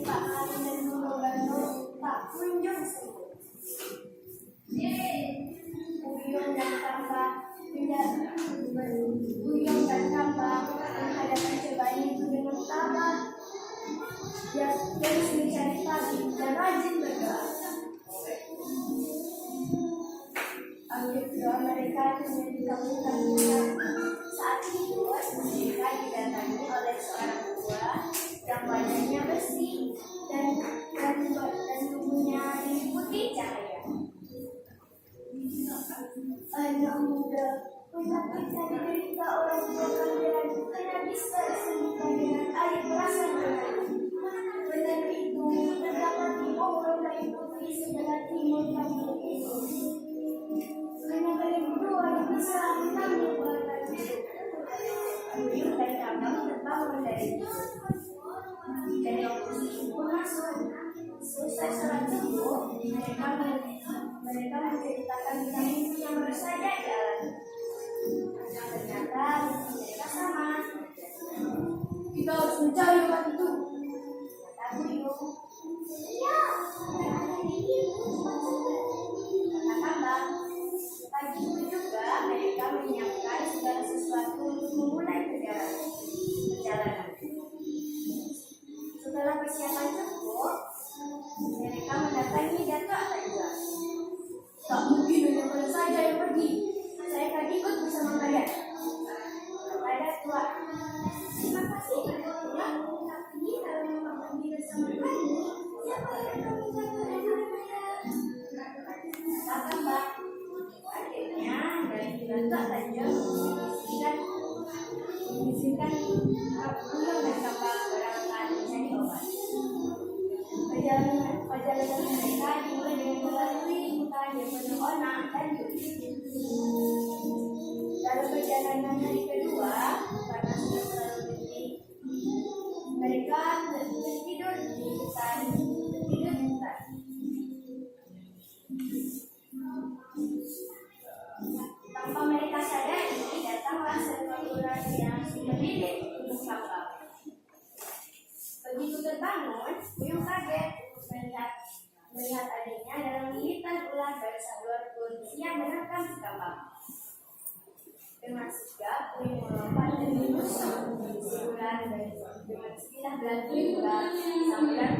dari Pak Karim dan Bu Roberto tak kunjung sembuh. Buyung dan Kambang menghadapi cobaan itu dengan tabah. Dia terus mencari tabib dan rajin berdoa. Akhir doa mereka kemudian dikabulkan Tuhan. Saat itu mereka didatangi oleh seorang buah yang badannya bersih dan tubuhnya diliputi cahaya. Anak muda, betapa derita orang tua kalian karena bisa disembuhkan dengan air perasan. Benar itu terdapat di orang lain putri sebelah timur kampung itu. Hanya kalian berdua yang bisa mengambil buatan itu. Buyung dan Kambang terbangun dari itu. Dan waktu itu masuk. Selesai sholat subuh, mereka menceritakan tentang itu yang baru saja dialami. Ternyata mereka sama. Kita harus mencari obat itu, kata Buyung. Iya, kata Kambang. Pagi itu juga mereka menyiapkan segala sesuatu untuk memulai perjalanan. Setelah persiapan cukup, mereka mendatangi Datuk Atalia. Tak mungkin hanya kalian saja yang pergi. Saya akan ikut bersama kalian. Kepada Tua. Terima kasih Datuk. Tapi kalau memang pergi bersama kami, siapa yang akan menjaga kata Mbak. Akhirnya dari Datuk Atalia mengizinkan Buyung dan Kambang berangkat mencari obat. Perjalanan mereka dimulai dengan melalui hutan yang penuh onak dan duri. Dalam perjalanan hari kedua, karena sudah terlalu letih, mereka tertidur di hutan. Tanpa mereka sadari, datanglah seekor ular yang melilit tubuh Kambang. Begitu terbangun, Buyung kaget melihat adiknya dalam gigitan ular bersalur pun siap menerkam si Kambang. Dengan sigap, Buyung melompat dan menusuk si ular dengan sebilah belati ular sampai